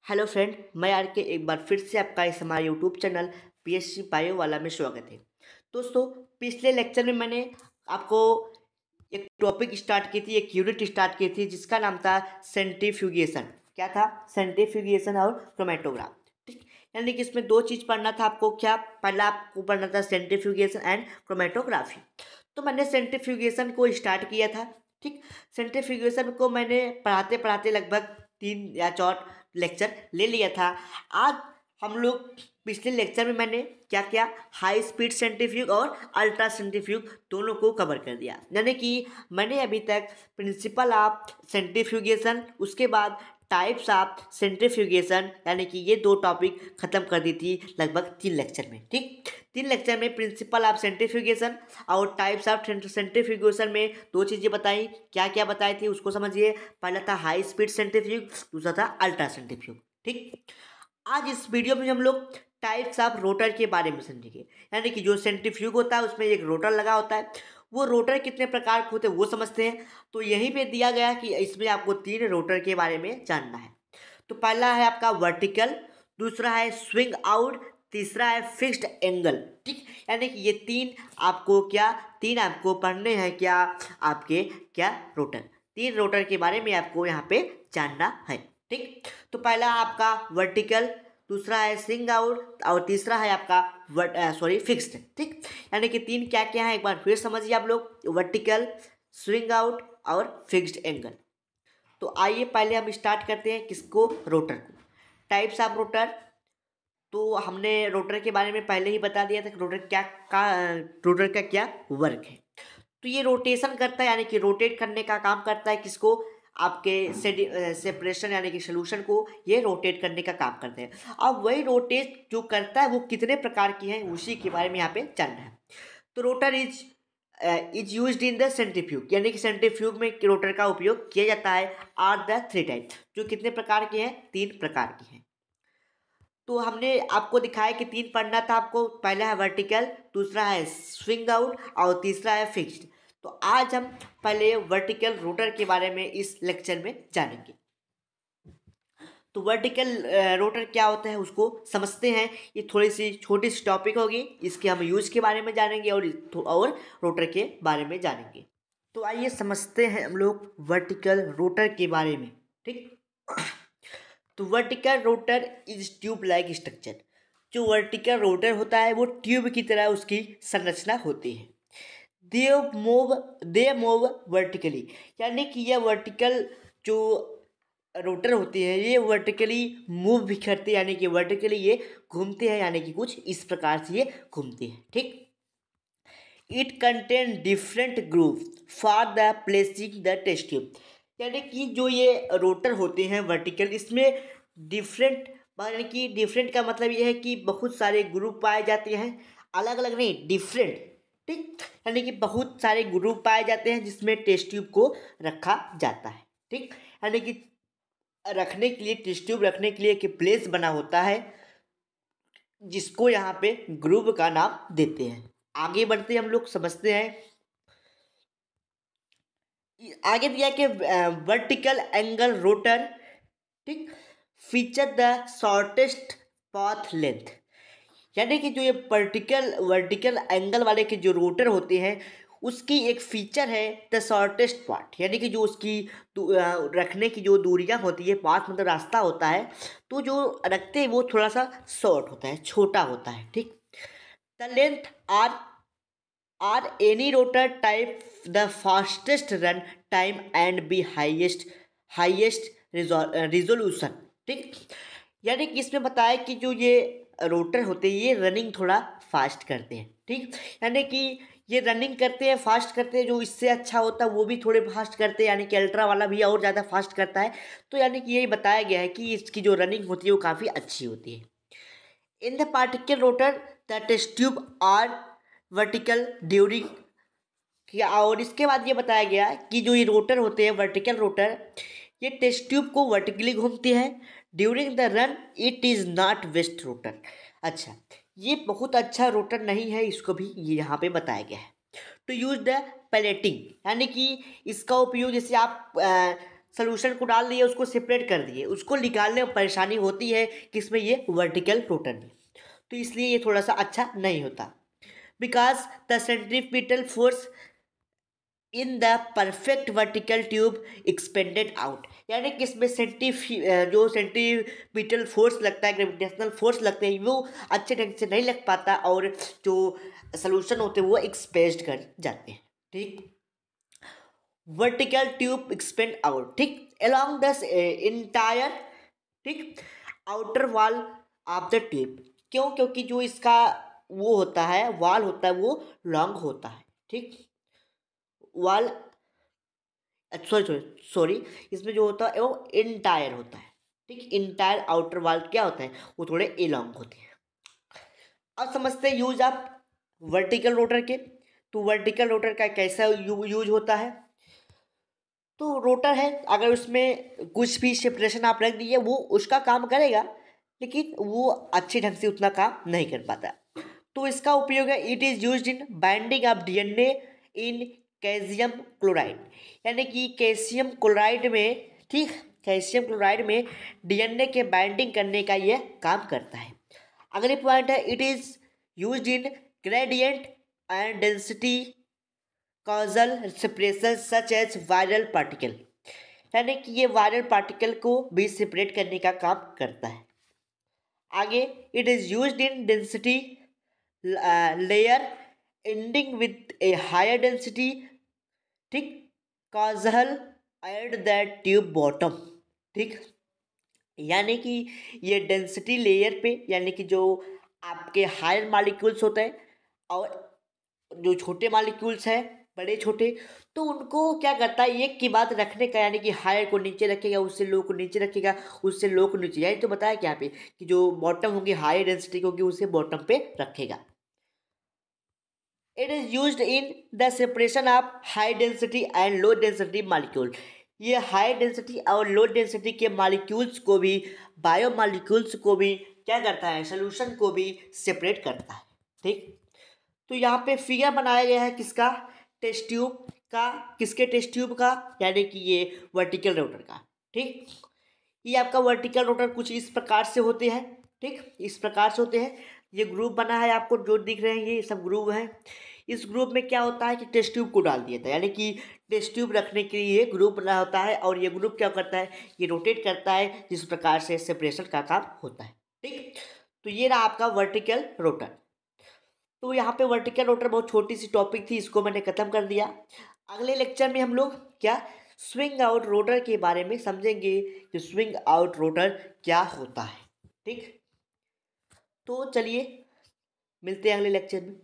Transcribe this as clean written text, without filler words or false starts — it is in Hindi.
हेलो फ्रेंड, मैं आर के एक बार फिर से आपका इस हमारे यूट्यूब चैनल पीएससी बायो वाला में स्वागत है। दोस्तों, पिछले लेक्चर में मैंने आपको एक टॉपिक स्टार्ट की थी, एक यूनिट स्टार्ट की थी जिसका नाम था सेंट्रीफ्यूगेशन। क्या था? सेंट्रीफ्यूगेशन और क्रोमेटोग्राफ। ठीक, यानी कि इसमें दो चीज़ पढ़ना था आपको। क्या? पहला आपको पढ़ना था सेंट्रीफ्यूगेशन एंड क्रोमेटोग्राफी। तो मैंने सेंट्रीफ्यूगेशन को स्टार्ट किया था। ठीक, सेंट्रीफ्यूगेशन को मैंने पढ़ाते पढ़ाते लगभग 3 या 4 लेक्चर ले लिया था। आज हम लोग पिछले लेक्चर में मैंने क्या क्या हाई स्पीड सेंट्रीफ्यूग और अल्ट्रा सेंट्रीफ्यूग दोनों को कवर कर दिया। यानी कि मैंने अभी तक प्रिंसिपल ऑफ सेंट्रीफ्यूगेशन, उसके बाद टाइप्स ऑफ सेंट्रीफ्यूगेशन, यानी कि ये 2 टॉपिक खत्म कर दी थी लगभग 3 लेक्चर में। ठीक, 3 लेक्चर में प्रिंसिपल ऑफ सेंट्रीफ्यूगेशन और टाइप्स ऑफ सेंट्रीफ्यूगेशन में 2 चीज़ें बताई। क्या क्या बताई थी उसको समझिए। पहला था हाई स्पीड सेंट्रीफ्यूग, दूसरा था अल्ट्रा सेंट्रीफ्यूग। ठीक, आज इस वीडियो में हम लोग टाइप्स ऑफ रोटर के बारे में समझेंगे। यानी कि जो सेंट्रीफ्यूग होता है उसमें एक रोटर लगा होता है, वो रोटर कितने प्रकार के होते हैं वो समझते हैं। तो यहीं पे दिया गया कि इसमें आपको 3 रोटर के बारे में जानना है। तो पहला है आपका वर्टिकल, दूसरा है स्विंग आउट, तीसरा है फिक्स्ड एंगल। ठीक, यानी कि ये 3 आपको पढ़ने हैं। क्या? आपके क्या रोटर, 3 रोटर के बारे में आपको यहाँ पे जानना है। ठीक, तो पहला आपका वर्टिकल, दूसरा है स्विंग आउट और तीसरा है आपका फिक्स्ड। ठीक, यानी कि 3 क्या क्या है एक बार फिर समझिए आप लोग। वर्टिकल, स्विंग आउट और फिक्स्ड एंगल। तो आइए पहले हम स्टार्ट करते हैं किसको? रोटर को। टाइप्स ऑफ रोटर, तो हमने रोटर के बारे में पहले ही बता दिया था कि रोटर का क्या वर्क है। तो ये रोटेशन करता है, यानी कि रोटेट करने का काम करता है। किसको? आपके सेपरेशन यानी कि सोल्यूशन को ये रोटेट करने का काम करते हैं। अब वही रोटेट जो करता है वो कितने प्रकार की है उसी के बारे में यहाँ पे जानना है। तो rotor is used in the centrifuge, यानी कि सेंट्रीफ्यूग में रोटर का उपयोग किया जाता है। आर द 3 टाइप, जो कितने प्रकार के हैं? 3 प्रकार के हैं। तो हमने आपको दिखाया कि 3 पढ़ना था आपको। पहला है वर्टिकल, दूसरा है स्विंग आउट और तीसरा है फिक्स्ड। तो आज हम पहले वर्टिकल रोटर के बारे में इस लेक्चर में जानेंगे। तो वर्टिकल रोटर क्या होता है उसको समझते हैं। ये थोड़ी सी छोटी सी टॉपिक होगी, इसके हम यूज के बारे में जानेंगे और रोटर के बारे में जानेंगे। तो आइए समझते हैं हम लोग वर्टिकल रोटर के बारे में। ठीक, तो vertical rotor is tube like structure. जो वर्टिकल रोटर होता है वो ट्यूब की तरह उसकी संरचना होती है। दे मूव वर्टिकली, यानी कि यह वर्टिकल जो रोटर होती है ये वर्टिकली मूव भी करते हैं, यानी कि वर्टिकली ये घूमते हैं, यानी कि कुछ इस प्रकार से ये घूमते हैं। ठीक, it contain different groove for the placing the test tube, यानी कि जो ये रोटर होते हैं वर्टिकल, इसमें डिफरेंट, यानी कि डिफरेंट का मतलब ये है कि बहुत सारे ग्रुप पाए जाते हैं, अलग अलग नहीं, डिफरेंट। ठीक, यानी कि बहुत सारे ग्रुप पाए जाते हैं जिसमें टेस्ट ट्यूब को रखा जाता है। ठीक, यानी कि रखने के लिए, टेस्ट ट्यूब रखने के लिए एक प्लेस बना होता है जिसको यहाँ पे ग्रुप का नाम देते हैं। आगे बढ़ते हम लोग समझते हैं। आगे दिया कि वर्टिकल एंगल रोटर, ठीक, feature the shortest path length, यानी कि जो ये वर्टिकल एंगल वाले के जो रोटर होते हैं उसकी एक फीचर है द शॉर्टेस्ट पाथ, यानी कि जो उसकी रखने की जो दूरियां होती है, पाथ मतलब रास्ता होता है, तो जो रखते हैं वो थोड़ा सा शॉर्ट होता है, छोटा होता है। ठीक, the length are any rotor type the fastest run time and be highest resolution. ठीक, यानी कि इसमें बताया कि जो ये रोटर होते हैं ये रनिंग थोड़ा फास्ट करते हैं। ठीक, यानी कि ये रनिंग करते हैं, फास्ट करते हैं, जो इससे अच्छा होता है वो भी थोड़े फास्ट करते हैं, यानी कि अल्ट्रा वाला भी और ज़्यादा फास्ट करता है। तो यानी कि यही बताया गया है कि इसकी जो रनिंग होती है वो काफ़ी अच्छी होती है। In the particle rotor the test tube are vertical during, और इसके बाद ये बताया गया कि जो ये रोटर होते हैं वर्टिकल रोटर, ये टेस्ट ट्यूब को वर्टिकली घूमती है। During the run it is not waste rotor. अच्छा, ये बहुत अच्छा रोटर नहीं है, इसको भी ये यहाँ पे बताया गया है। टू यूज द पैलेटिंग, यानी कि इसका उपयोग जैसे आप सोल्यूशन को डाल दिए, उसको सेपरेट कर दिए, उसको निकालने में परेशानी होती है किसमें, ये वर्टिकल रोटर में। तो इसलिए ये थोड़ा सा अच्छा नहीं होता। Because the centripetal force in the perfect vertical tube expanded out, यानी कि इसमें जो सेंट्रीपिटल फोर्स लगता है, ग्रेविटेशनल फोर्स लगते हैं, वो अच्छे ढंग से नहीं लग पाता और जो सोल्यूशन होते हैं वो एक्सपेंड कर जाते हैं। ठीक, वर्टिकल ट्यूब एक्सपेंड आउट, ठीक, अलोंग द इंटायर, ठीक, outer wall of the tube. क्यों? क्योंकि जो इसका वो होता है, वॉल होता है, वो लॉन्ग होता है। ठीक, वॉल, सॉरी, इसमें जो होता है वो इंटायर होता है। ठीक, इंटायर आउटर वॉल क्या होता है, वो थोड़े एलॉन्ग होते हैं। अब समझते हैं यूज ऑफ वर्टिकल रोटर के। तो वर्टिकल रोटर का कैसा यूज होता है। तो रोटर है, अगर उसमें कुछ भी सेपरेशन आप रख दिए वो उसका काम करेगा, लेकिन वो अच्छे ढंग से उतना काम नहीं कर पाता। तो इसका उपयोग है, it is used in binding of DNA in calcium chloride, यानी कि कैल्शियम क्लोराइड में, ठीक, कैल्शियम क्लोराइड में डीएनए के बाइंडिंग करने का ये काम करता है। अगले पॉइंट है, it is used in gradient and density causal separation such as viral particle, यानी कि ये वायरल पार्टिकल को भी सेपरेट करने का काम करता है। आगे, it is used in density layer ending with a higher density, ठीक, causal at the tube bottom. ठीक, यानी कि ये डेंसिटी लेयर पे, यानी कि जो आपके हायर मॉलिक्यूल्स होते हैं और जो छोटे मॉलिक्यूल्स हैं, बड़े छोटे, तो उनको क्या करता है, एक की बात रखने का, यानी कि हायर को नीचे रखेगा, उससे लो को नीचे रखेगा, उससे लो को नीचे, यानी तो बताया क्या पे कि जो बॉटम होगी हाई डेंसिटी होगी उसे बॉटम पे रखेगा। It is used in the separation of high density and low density molecule. ये हाई डेंसिटी और लो डेंसिटी के मॉलिक्यूल्स को भी, बायो मॉलिक्यूल्स को भी क्या करता है, सोल्यूशन को भी सेपरेट करता है। ठीक, तो यहाँ पे फिगर बनाया गया है किसका, टेस्ट ट्यूब का। किसके टेस्ट ट्यूब का, यानी कि ये वर्टिकल रोटर का। ठीक, ये आपका वर्टिकल रोटर कुछ इस प्रकार से होते हैं। ठीक, इस प्रकार से होते हैं। ये ग्रुप बना है, आपको जो दिख रहे हैं ये सब ग्रुप हैं। इस ग्रुप में क्या होता है कि टेस्ट ट्यूब को डाल दिया था, यानी कि टेस्ट ट्यूब रखने के लिए ग्रुप बना होता है, और ये ग्रुप क्या करता है, ये रोटेट करता है, जिस प्रकार से सेपरेशन का काम होता है। ठीक, तो ये रहा आपका वर्टिकल रोटर। तो यहाँ पे वर्टिकल रोटर बहुत छोटी सी टॉपिक थी, इसको मैंने खत्म कर दिया। अगले लेक्चर में हम लोग क्या, स्विंग आउट रोटर के बारे में समझेंगे कि स्विंग आउट रोटर क्या होता है। ठीक, तो चलिए मिलते हैं अगले लेक्चर में।